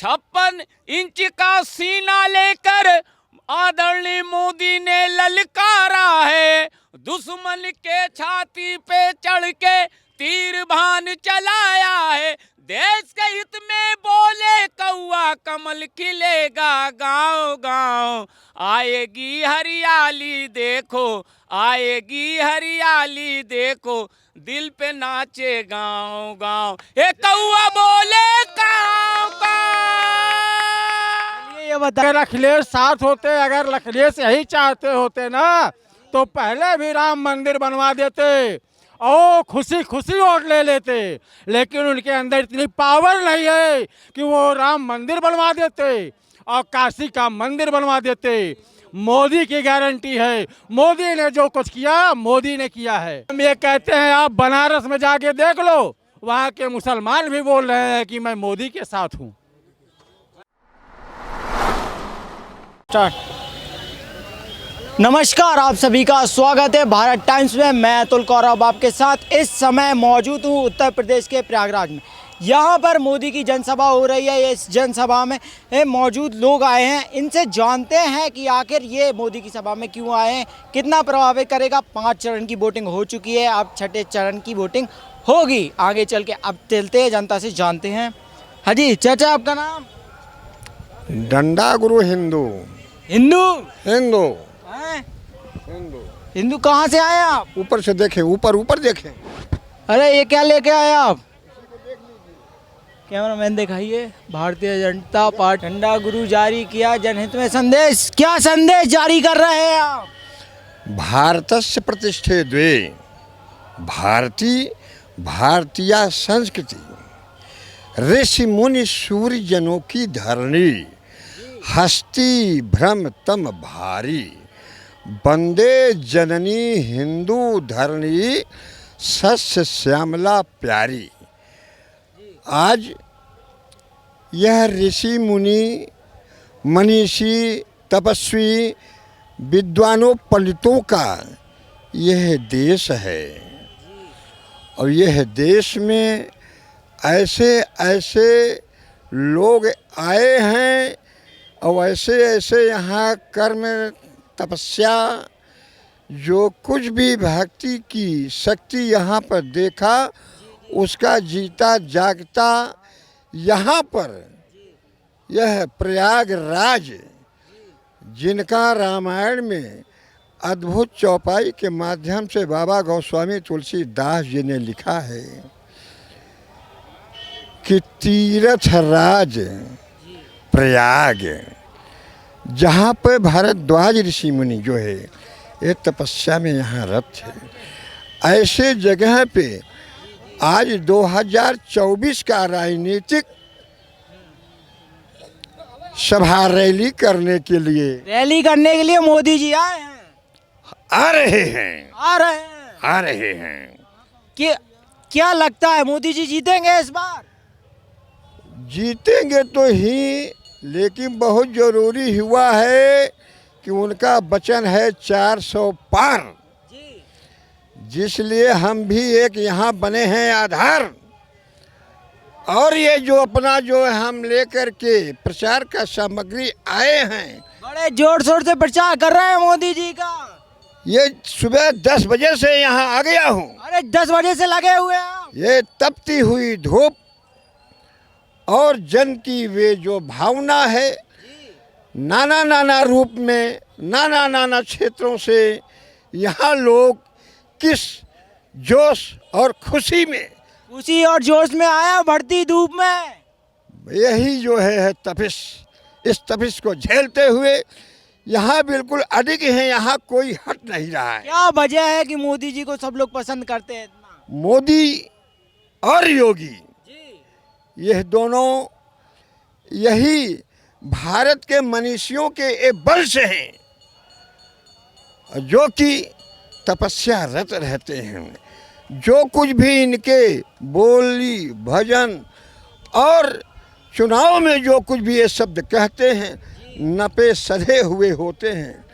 56 inch का सीना लेकर आदरणीय मोदी ने ललकारा है। दुश्मन के छाती पे चढ़ के तीर भान चलाया है। देश के हित में बोले कौआ कमल खिलेगा गांव गांव। आएगी हरियाली देखो, आएगी हरियाली देखो, दिल पे नाचे गांव गांव। ये कौआ बोले गांव गांव। ये बता, अगर अखिलेश साथ होते, अगर अखिलेश यही चाहते होते ना तो पहले भी राम मंदिर बनवा देते और खुशी खुशी वोट ले लेते। लेकिन उनके अंदर इतनी पावर नहीं है कि वो राम मंदिर बनवा देते और काशी का मंदिर बनवा देते। मोदी की गारंटी है, मोदी ने जो कुछ किया मोदी ने किया है। हम ये कहते हैं, आप बनारस में जाके देख लो, वहाँ के मुसलमान भी बोल रहे हैं कि मैं मोदी के साथ हूँ। नमस्कार, आप सभी का स्वागत है भारत टाइम्स में। मैं अतुल कौरव आपके साथ इस समय मौजूद हूँ उत्तर प्रदेश के प्रयागराज में। यहाँ पर मोदी की जनसभा हो रही है। इस जनसभा में मौजूद लोग आए हैं, इनसे जानते हैं कि आखिर ये मोदी की सभा में क्यों आए हैं, कितना प्रभावित करेगा। 5 चरण की वोटिंग हो चुकी है, अब 6ठे चरण की वोटिंग होगी आगे चल के। अब चलते हैं जनता से जानते हैं। हाँ जी चाचा, आपका नाम? डंडा गुरु हिंदू। हिंदू? हिंदू हिंदू हिंदू कहाँ से आए आप? ऊपर से देखें, ऊपर ऊपर देखें। अरे ये क्या लेके आए आप? कैमरामैन दिखाइए। भारतीय जनता पार्टी डंडा गुरु जारी किया जनहित में संदेश। क्या संदेश जारी कर रहे हैं आप? भारतस्य प्रतिष्ठे द्वे भारतीय संस्कृति ऋषि मुनि सूर्य जनों की धरणी हस्ती भ्रम तम भारी बंदे जननी हिंदू धरणी सस्य श्यामला प्यारी। आज यह ऋषि मुनि मनीषी तपस्वी विद्वानों पंडितों का यह देश है और यह देश में ऐसे ऐसे लोग आए हैं और ऐसे ऐसे यहाँ कर्म तपस्या जो कुछ भी भक्ति की शक्ति यहाँ पर देखा उसका जीता जागता यहाँ पर यह प्रयागराज जिनका रामायण में अद्भुत चौपाई के माध्यम से बाबा गोस्वामी तुलसीदास जी ने लिखा है कि तीर्थ राज प्रयाग, जहाँ पर भारद्वाज ऋषि मुनि जो है ये तपस्या में यहाँ रत थे, ऐसे जगह पे आज 2024 का राजनीतिक सभा रैली करने के लिए मोदी जी आए हैं। आ रहे हैं। आ रहे हैं। क्या लगता है मोदी जी जीतेंगे इस बार? जीतेंगे तो ही, लेकिन बहुत जरूरी हुआ है कि उनका वचन है 400 पार, जिसलिए हम भी एक यहाँ बने हैं आधार। और ये जो अपना जो हम लेकर के प्रचार का सामग्री आए हैं, बड़े जोर शोर से प्रचार कर रहे हैं मोदी जी का। ये सुबह 10 बजे से यहाँ आ गया हूँ। अरे 10 बजे से लगे हुए हैं। ये तपती हुई धूप और जन की वे जो भावना है, नाना नाना रूप में नाना नाना क्षेत्रों से यहाँ लोग किस जोश और खुशी और जोश में आया, बढ़ती धूप में। यही जो है तपिश, इस तपिश को झेलते हुए यहाँ बिल्कुल अडिग हैं, यहाँ कोई हट नहीं रहा है। क्या वजह है कि मोदी जी को सब लोग पसंद करते हैं इतना? मोदी और योगी यह दोनों यही भारत के मनीषियों के एक वंश हैं जो कि तपस्या रत रहते हैं। जो कुछ भी इनके बोली भजन और चुनाव में जो कुछ भी ये शब्द कहते हैं नपे सधे हुए होते हैं।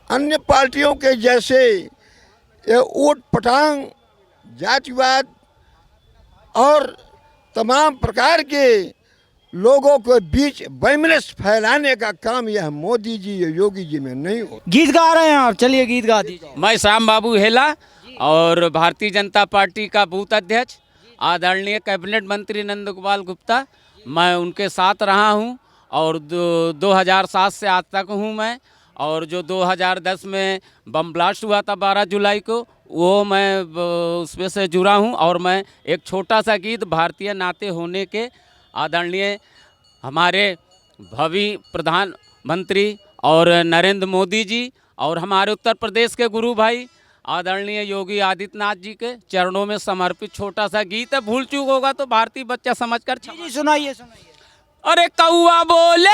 अन्य पार्टियों के जैसे ये ऊट पटांग जातिवाद और तमाम प्रकार के लोगों के बीच वैमनस्य फैलाने का काम यह मोदी जी योगी जी में नहीं हो। गीत गा रहे हैं आप, चलिए गीत गा दीजिए। मैं श्याम बाबू हेला और भारतीय जनता पार्टी का बूथ अध्यक्ष आदरणीय कैबिनेट मंत्री नंद गोपाल गुप्ता, मैं उनके साथ रहा हूं और 2007 से आज तक हूं मैं। और जो 2010 में बम ब्लास्ट हुआ था 12 जुलाई को, वो मैं उसमें से जुड़ा हूं। और मैं एक छोटा सा गीत भारतीय नाते होने के आदरणीय हमारे भावी प्रधानमंत्री और नरेंद्र मोदी जी और हमारे उत्तर प्रदेश के गुरु भाई आदरणीय योगी आदित्यनाथ जी के चरणों में समर्पित छोटा सा गीत है। भूल चूक होगा तो भारतीय बच्चा समझकर जी सुनाइए सुनाइए। अरे कौआ बोले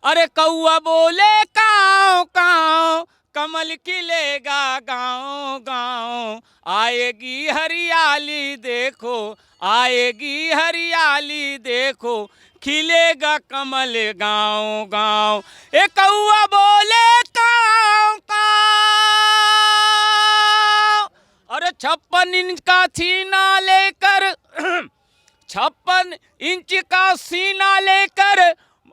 अरे कौआ बोले काव काव कमल खिलेगा गाँव गाँव, आएगी हरियाली देखो आएगी हरियाली देखो, खिलेगा कमल गाँव गाँव। ए कौआ बोले काव काव, अरे 56 इंच का सीना लेकर 56 इंच का सीना लेकर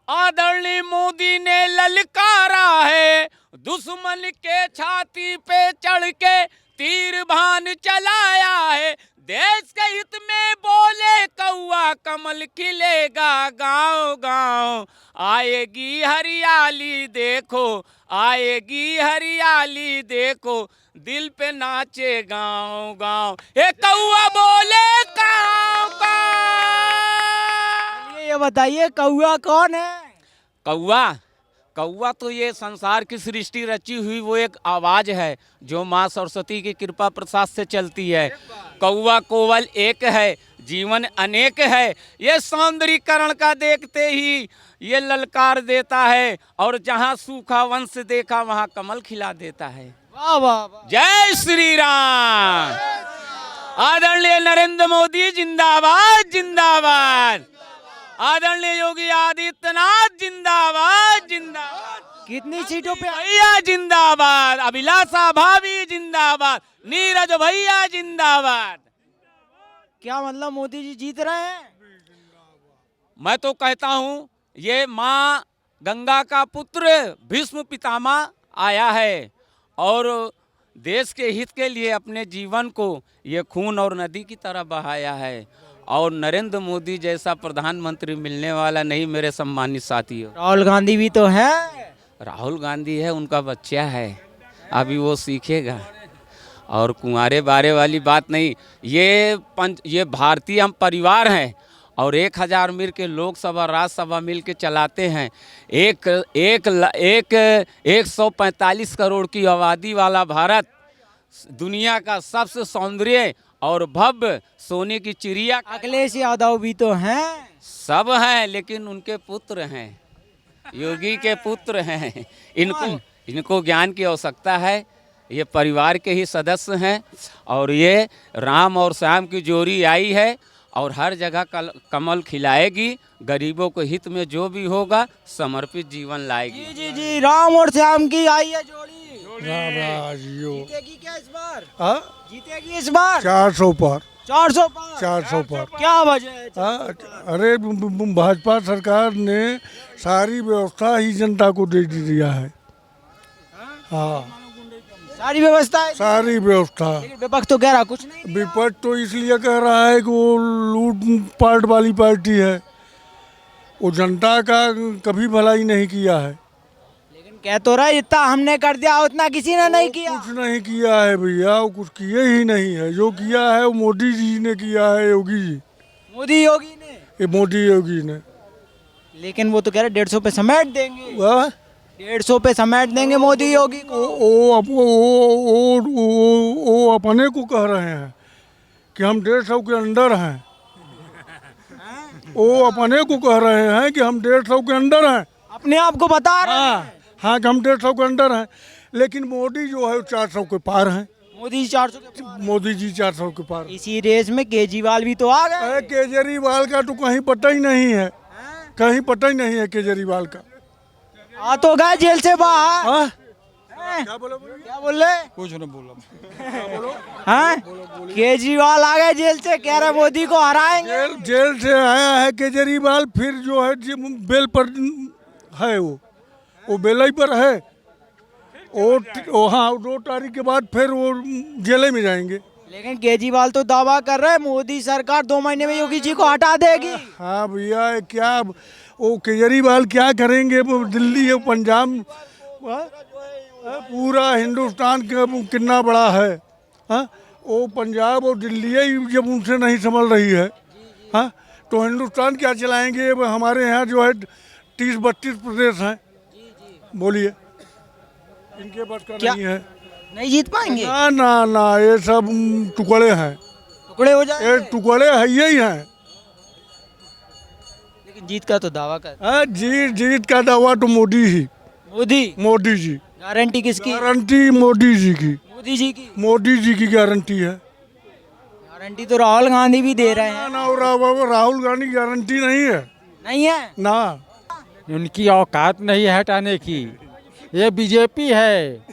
आदरणीय मोदी ने ललकारा है, दुश्मन के छाती पे चढ़ के तीर भान चलाया है। देश के हित में बोले कौआ कमल खिलेगा गाँव गाँव, आएगी हरियाली देखो आएगी हरियाली देखो, दिल पे नाचे गाँव गाँव। ए कौआ बोले काव काव। ये बताइए कौआ कौन है? कौआ कौआ तो ये संसार की सृष्टि रची हुई वो एक आवाज़ है जो माँ सरस्वती की कृपा प्रसाद से चलती है। कौआ कोवल एक है, जीवन अनेक है, ये सौंदर्यीकरण का देखते ही ये ललकार देता है, और जहाँ सूखा वंश देखा वहाँ कमल खिला देता है। वाह वाह वाह। जय श्री राम। आदरणीय नरेंद्र मोदी जिंदाबाद जिंदाबाद, आदरणीय योगी आदित्यनाथ जिंदाबाद जिंदाबाद, कितनी सीटों पे? भैया जिंदाबाद, अभिलाषा भाभी जिंदाबाद, नीरज भैया जिंदाबाद। क्या मतलब मोदी जी जीत रहे हैं? मैं तो कहता हूँ ये माँ गंगा का पुत्र भीष्म पितामह आया है और देश के हित के लिए अपने जीवन को ये खून और नदी की तरह बहाया है। और नरेंद्र मोदी जैसा प्रधानमंत्री मिलने वाला नहीं मेरे सम्मानित साथियों। राहुल गांधी भी तो है। राहुल गांधी है, उनका बच्चा है, अभी वो सीखेगा। और कुंवारे बारे वाली बात नहीं, ये भारतीय हम परिवार हैं और 1000 मिल के लोकसभा राज्यसभा मिल के चलाते हैं। 145 करोड़ की आबादी वाला भारत दुनिया का सबसे सौंदर्य और भव्य सोने की चिड़िया। अखिलेश यादव भी तो हैं। सब हैं लेकिन उनके पुत्र हैं, योगी के पुत्र हैं। इनको ज्ञान की आवश्यकता है, ये परिवार के ही सदस्य हैं और ये राम और श्याम की जोड़ी आई है और हर जगह कमल खिलाएगी। गरीबों के हित में जो भी होगा समर्पित जीवन लाएगी। जी जी जी, राम और श्याम की आई है जोड़ी। राम राजियो जीतेगी क्या इस बार? हाँ? जीतेगी इस बार 400 पर 400 पर। क्या वजह है? हाँ, अरे भाजपा सरकार ने सारी व्यवस्था ही जनता को दे दिया है। हाँ, सारी व्यवस्था है। सारी व्यवस्था। लेकिन विपक्ष तो कह रहा कुछ नहीं। विपक्ष तो इसलिए कह रहा है कि वो लूट पाट वाली पार्टी है, वो जनता का कभी भलाई नहीं किया है। लेकिन कह तो रहा है जितना हमने कर दिया उतना किसी ने नहीं किया। कुछ नहीं किया है भैया, वो कुछ किए ही नहीं है। जो किया है वो मोदी जी ने किया है, योगी जी। मोदी योगी ने? ये मोदी योगी ने। लेकिन वो तो कह रहे 150 पे समेट देंगे। वाह, 150 पे समेट देंगे मोदी योगी को। वो अपने को कह रहे हैं कि हम 150 के अंदर हैं। वो अपने को कह रहे हैं कि हम 150 के अंदर हैं। अपने आप को बता रहे हैं। हाँ कि हम 150 के अंदर हैं, लेकिन मोदी जो है 400 के पार हैं। मोदी जी 400 के पार। मोदी जी 400 के पार। इसी रेस में केजरीवाल भी तो आ गए। केजरीवाल का तो कहीं पता ही नहीं है, कहीं पता ही नहीं है केजरीवाल का। आ तो गए जेल से बाहर। हाँ? हैं? क्या बोले? क्या बोल रहे? कुछ नहीं बोला। हाँ, केजरीवाल आ गए जेल से, कह रहे मोदी को हराएंगे। जेल से आया है केजरीवाल, फिर जो है बेल पर है वो बेल ही पर है। हाँ 2 तारीख के बाद फिर वो जेल में जाएंगे। लेकिन केजरीवाल तो दावा कर रहे हैं मोदी सरकार 2 महीने में योगी जी को हटा देगी। हाँ भैया, क्या वो केजरीवाल क्या करेंगे? वो दिल्ली है, पंजाब, पूरा हिंदुस्तान कितना बड़ा है। हाँ, वो पंजाब और दिल्ली ही जब उनसे नहीं संभल रही है, हाँ, तो हिंदुस्तान क्या चलाएंगे? हमारे यहाँ जो है 30-32 प्रदेश हैं। बोलिए, इनके बस का क्या? नहीं है। नहीं जीत पाएंगे, ना ना ना, ये सब टुकड़े हैं, टुकड़े हो ये जाएंगे। टुकड़े है, यही हैं। लेकिन जीत का तो दावा कर हाँ, जीत का दावा तो मोदी मोदी। जी। गारंटी किसकी? गारंटी मोदी जी की, मोदी जी की। मोदी जी की गारंटी है। गारंटी तो राहुल गांधी भी दे रहे ना हैं। ना, राहुल गांधी गारंटी नहीं है नहीं है? ना। उनकी औकात नहीं है हटाने की। ये बीजेपी है।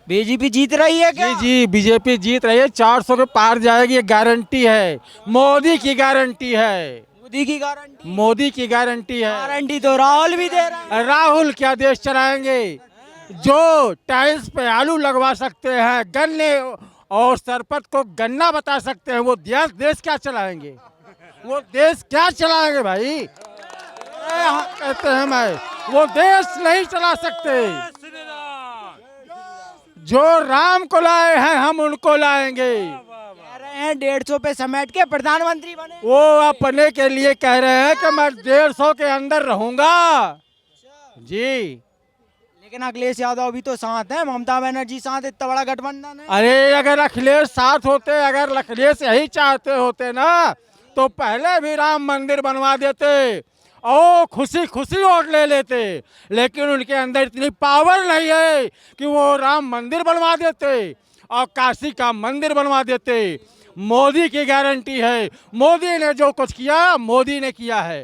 बीजेपी जीत रही है क्या? जी जी, बीजेपी जीत रही है, 400 के पार जाएगी, ये गारंटी है। मोदी की गारंटी है। मोदी की गारंटी? मोदी की गारंटी है। गारंटी तो राहुल भी दे रहा है। राहुल क्या देश चलाएंगे? जो टाइल्स पे आलू लगवा सकते हैं, गन्ने और सरपत को गन्ना बता सकते हैं, वो देश क्या चलाएंगे? वो देश क्या चलाएंगे भाई? कहते हैं मैं, वो देश नहीं चला सकते। जो राम को लाए हैं हम उनको लाएंगे। कह रहे हैं 150 पे समेट के प्रधानमंत्री बने। वो अपने के लिए कह रहे हैं कि मैं 150 के अंदर रहूंगा। जी, लेकिन अखिलेश यादव भी तो साथ हैं, ममता बनर्जी साथ, इतना बड़ा गठबंधन है। अरे अगर अखिलेश साथ होते, अगर अखिलेश यही चाहते होते ना, तो पहले भी राम मंदिर बनवा देते और खुशी खुशी वोट ले लेते। लेकिन उनके अंदर इतनी पावर नहीं है कि वो राम मंदिर बनवा देते और काशी का मंदिर बनवा देते। मोदी की गारंटी है। मोदी ने जो कुछ किया, मोदी ने किया है।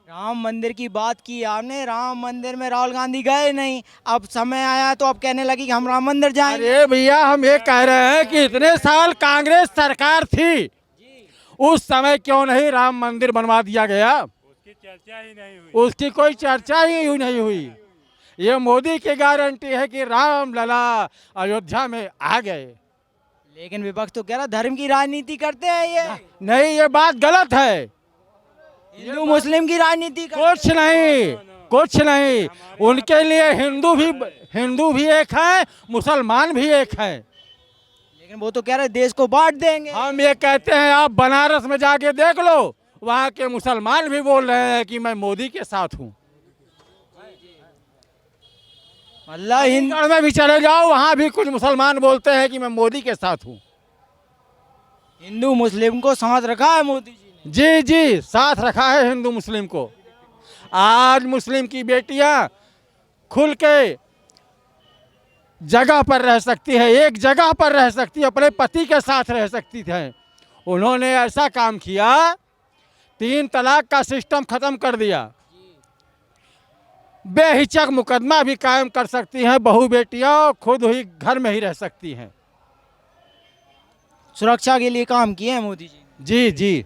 राम मंदिर की बात की आपने, राम मंदिर में राहुल गांधी गए नहीं, अब समय आया तो अब कहने लगी कि हम राम मंदिर जाएंगे। अरे भैया, हम ये कह रहे हैं कि इतने साल कांग्रेस सरकार थी, उस समय क्यों नहीं राम मंदिर बनवा दिया गया? उसकी कोई चर्चा ही नहीं हुई। ये मोदी की गारंटी है कि राम लला अयोध्या में आ गए। लेकिन विपक्ष तो कह रहा धर्म की राजनीति करते हैं ये। नहीं, ये बात गलत है। हिंदू मुस्लिम की राजनीति कुछ नहीं, कुछ नहीं। उनके लिए हिंदू भी एक है, मुसलमान भी एक है। लेकिन वो तो कह रहे देश को बांट देंगे। हम ये कहते हैं, आप बनारस में जाके देख लो, वहाँ के मुसलमान भी बोल रहे हैं कि मैं मोदी के साथ हूँ। अल्लाह हिंदू में भी चले जाओ, वहाँ भी कुछ मुसलमान बोलते हैं कि मैं मोदी के साथ हूँ। हिंदू मुस्लिम को साथ रखा है मोदी जी ने। जी जी, साथ रखा है हिंदू मुस्लिम को। आज मुस्लिम की बेटियां खुल के जगह पर रह सकती है, एक जगह पर रह सकती है, अपने पति के साथ रह सकती है। उन्होंने ऐसा काम किया, 3 तलाक का सिस्टम खत्म कर दिया। बेहिचक मुकदमा भी कायम कर सकती हैं बहू बेटियां, खुद ही घर में ही रह सकती हैं। सुरक्षा के लिए काम किए हैं मोदी जी। जी जी।